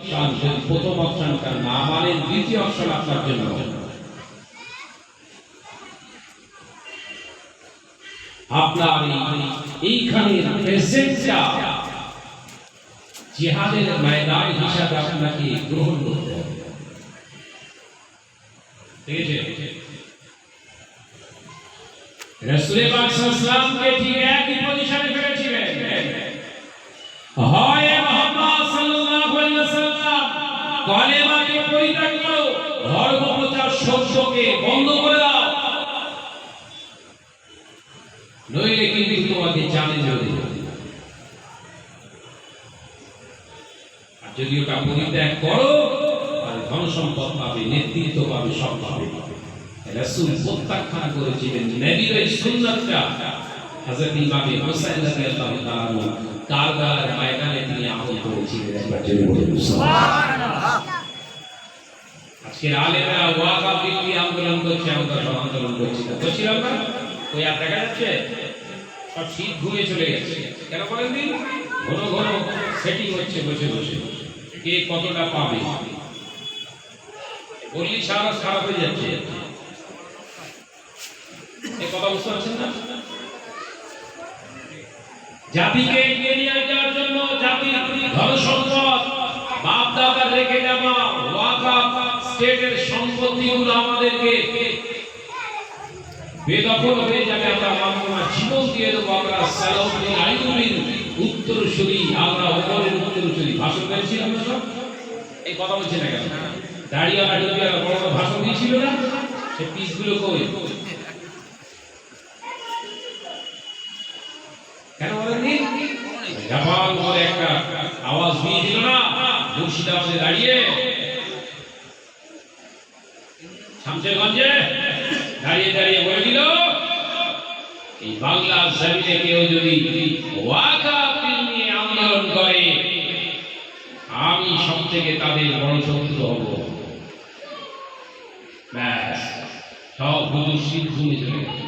Option, যদি প্রথম অপশনটা না মানেন দ্বিতীয় অপশন আপনার জন্য। আপনার এইখানে প্রেজেন্টটা জিহাদের ময়দান হিসাবে আপনাকে গ্রহণ করতে হবে। ঠিক আছে? রাসূল পাক সাল্লাল্লাহু আলাইহি ওয়াসাল্লামকে ঠিক একই পজিশনে ফেলেছিলেন। হয় মুহাম্মদ সাল্লাল্লাহু আলাইহি ওয়াসাল্লাম কালেমাকে পরিত্যাগ করো, ধর্ম প্রচার সত্যকে বন্ধ করে দাও, নইলে কিন্তু তোমাকে জানে যাবে। আর যদি ওটা পরিত্যাগ করো, তাহলে ধন সম্পদ পাবে, নেতৃত্ব পাবে, সব পাবে। রাসূল প্রত্যাখ্যান করেছিলেন নবীর এই সুন্নাতটা। হযরত ইমাম হুসাইন রাদিয়াল্লাহু তাআলা কারবালার ময়দানে তিনি আমল করেছিলেন। সুবহানাল্লাহ। আজকের আলেমরা ওয়াকাফ বিরোধী আন্দোলন করছে, আমরা সব আন্দোলন করছি না, করছিলাম না? ওই আর দেখা যাচ্ছে সব শীত ঘুরে চলে গেছে। কেন বলেন দিন? ঘন ঘন সেটিং হচ্ছে বসে বসে, কে কতটা পাবে বললি সারা খারাপ হয়ে যাচ্ছে। এই কথা বুঝতে পারছেন না? জাতিকে এগিয়ে নিয়ে যাওয়ার জন্য জাতির ধন সম্পদ বাপ দাদা রেখে যাওয়া ওয়াকাফ স্টেটের সম্পত্তিগুলো আমাদেরকে বেদখল হয়ে যাবে, আমরা আমরা জীবন দিয়ে দেবো, আমরা সালাউদ্দিন আইয়ুবীর উত্তরসূরি, আমরা ওমরের উত্তরসূরি। ভাষণ দিয়েছিলাম না সব? এই কথা বলছি না কেন? দাঁড়িয়ে বড় বড় ভাষণ দিয়েছিল না? সে পিসগুলো কই? কেন বলেন নি? জাপান করে একটা আওয়াজ দিয়ে দিল না মুর্শিদাবাদে দাঁড়িয়ে, শামশেরগঞ্জে দাঁড়িয়ে দাঁড়িয়ে বলে দিল, এই বাংলার জমিনে কেউ যদি ওয়াকাফ বিল নিয়ে আন্দোলন করে, আমি সব থেকে তাদের বড় শত্রু হব। ব্যাস, সব হুজুর সিদ্ধুমে চলে গেছে।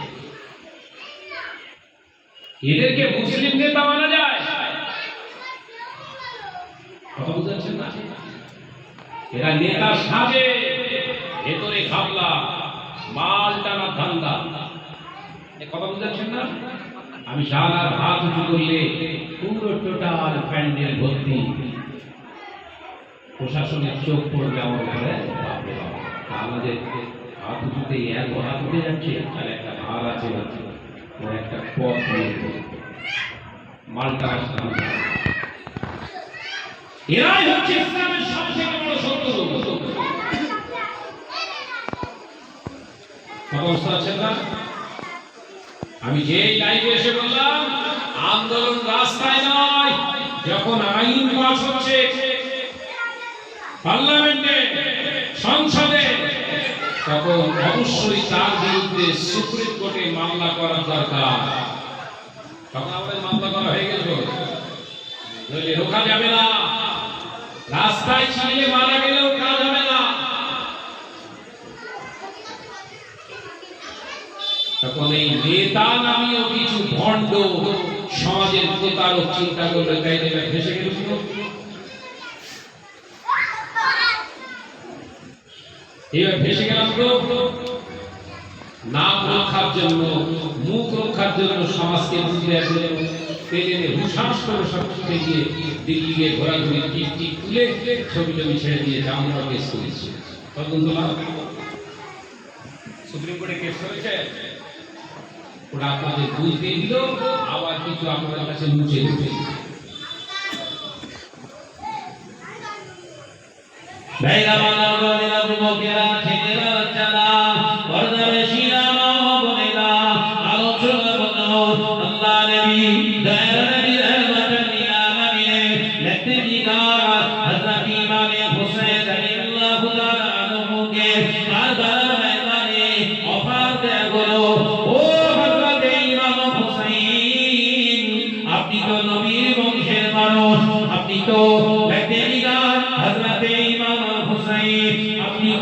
এদেরকে মুসলিম নেতা মানা যায়? কথা বুঝাচ্ছেন না? এরা নেতা সাজে, ভেতরে ঘাবলা, মাল টানা ধান্দা। কথা বুঝাচ্ছেন না? আমি সারা হাত উঁচু করলে পুরো টোটাল প্যান্ডেল ভর্তি, প্রশাসনের চোখ পড়বে আমার উপরে। আমাদের হাত উঁচুতে এত হাত উঠে যাচ্ছে, আর একটা ভার আছে, একটা পথ মালটা। এরাই হচ্ছে ইসলামের সবথেকে বড় শত্রু। অবস্থা আছে না? আমি যে লাইভে এসে বললাম আন্দোলন রাস্তায় নয়, যখন আইন পাস হচ্ছে পার্লামেন্টে, সংসদে, তখন অবশ্যই তার বিরুদ্ধে সুপ্রিম কোর্টে মামলা করার দরকার। তখন আমাদের মামলা করা হয়ে গেল, নইলে রোকা যাবে না। রাস্তায় ছিঁড়ে মারা গেলেও কাজ হবে না। তখন এই নেতা নামীয় কিছু ভণ্ড সমাজের প্রতারক চিন্তা করলে তাই দেবে ভেসে গেছিল। এবার ভেসে গেলাম তো নাম রক্ষার জন্য, মুখ রক্ষার জন্য সমাজকে বুঝে আসলে পেলে হুশাস করে সব ছুটে গিয়ে দিল্লি গিয়ে ঘোরাঘুরি টিপ টিপ তুলে ছবি টবি ছেড়ে দিয়ে আমরা কেস করেছি। তখন তোলা সুপ্রিম কোর্টে কেস করেছে, ওরা আপনাদের বুঝ দিয়ে দিল, আবার কিছু আপনাদের কাছে মুছে দিতে।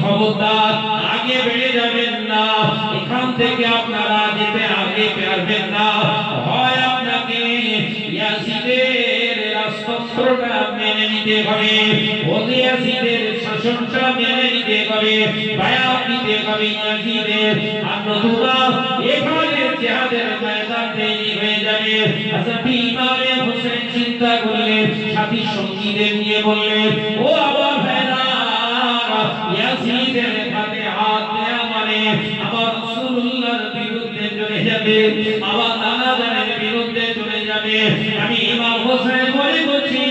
খবরদার আগে বেড়ে যাবেন না, এখান থেকে আপনারা যেতে আগে পারবেন না। হয় আপনাকে ইয়াজিদের রাষ্ট্রটা মেনে নিতে নিতে হবে, ইয়াজিদের শাসনটা মেনে নিতে হবে, বায়াত নিতে হবে ইয়াজিদের। আর নতুবা এখানে জিহাদের ময়দান তৈরি হয়ে যাবে। হযরত ইমামে হোসেন চিন্তা করলেন, সাথী সঙ্গীদের নিয়ে বললেন, ও আবু ভাইরা, ইয়াজিদের হাতে হাত দেয়া মানে আমার রাসূলুল্লাহর বিরুদ্ধে চলে যাবে, আমার নানা জানের বিরুদ্ধে চলে যাবে। আমি ইমাম হোসেন বলে বলছি,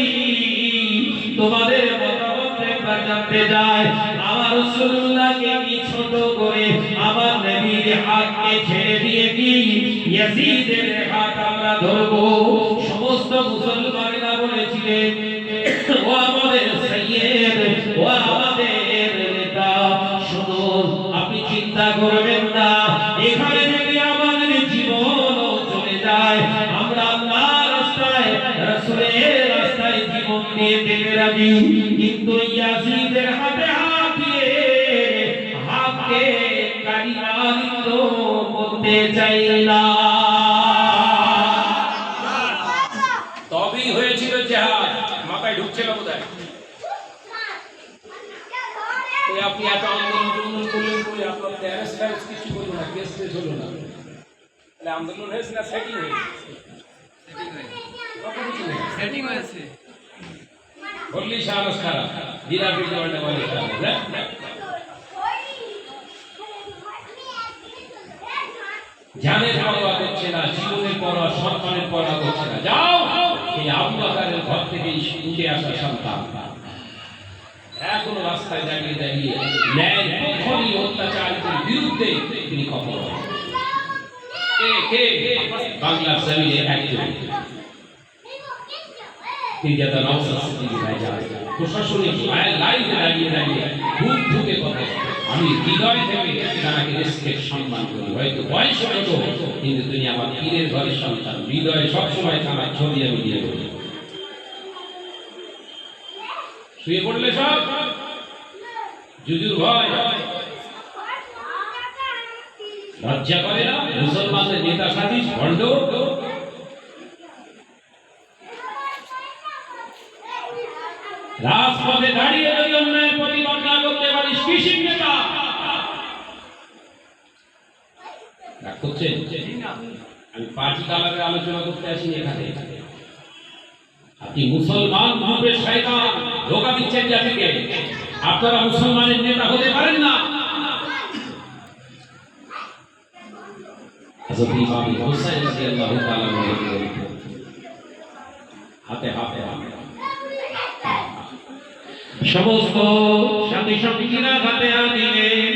তোমাদের মতামত একবার জানতে চাই, আমার রাসূলুল্লাহকে কি ছোট করে আমার নবীর হাতকে ছেড়ে দিয়ে কি ইয়াজিদের হাত আমরা ধরবো? সমস্ত মুসলমানেরা বলেছিলেন, ও আমাদের সাইয়্যিদ, ও আমাদের নেতা, শুনুন, আপনি চিন্তা করবেন না, এখানে যদি আমাদের জীবন চলে যায়, আমরা আল্লাহর রাস্তায়, রাসূলের রাস্তায় জীবন দিয়ে দিতে রাজি, কিন্তু ইয়াজিদের হাতে হাত দিয়ে হাতকে কালিমালিপ্ত করতে চাই না। তবেই হয়েছিল জিহাদ। মাথায় ঢুকছে না বোধহয়। ওই আপনি এত আন্দোলন করলেন, করে আপনার ট্যারেস ফ্যারেস কিছু করলো না, কেস টেস হলো না, তাহলে আন্দোলন হয়েছে না সেটিং হয়েছে? সেটিং হয়েছে। বললি সাহস খারাপ, বিরাট বিজয়টা বলে খারাপ। জানের পরোয়া করছে না, জীবনের পরোয়া, সম্মানের পরোয়া করছে না। যাও, এই আবু বকরের ঘর থেকে উঠে আসা সন্তান এখনো রাস্তায় দাঁড়িয়ে দাঁড়িয়ে ন্যায় পক্ষী অত্যাচারীদের বিরুদ্ধে তিনি কথা বলেন। কে বাংলার জমিনে একজন নির্যাতন প্রশাসনিক লাইনে দাঁড়িয়ে দাঁড়িয়ে বুক ঢুকে কথা। আমি হৃদয় থেকে তাকে রেসপেক্ট সম্মান করি। হয়তো বয়স হতো, কিন্তু তিনি আমার পীরের ঘরের সন্তান। হৃদয়ে সবসময় তার ছবি আমি দিয়ে বলি। শুয়ে পড়লে সব জুজুর ভয়, লজ্জা করে না? মুসলমানদের নেতা সাথী ভণ্ড, রাজপথে দাঁড়িয়ে যদি অন্যায়ের প্রতিবাদ না করতে পারিস, কি শিক্ষা করছেন? আমি পার্টি কালারের আলোচনা করতে আসিনি এখানে। আপনি মুসলমান গ্রুপের শয়তান, ধোঁকা দিচ্ছেন জাতিকে। আপনারা মুসলমানের নেতা হতে পারেন না। হযরত ইমাম হুসাইন রাদিয়াল্লাহু তাআলা হাতে হাতে সমস্ত সাথী সঙ্গীরা হাতে হাত দিলেন।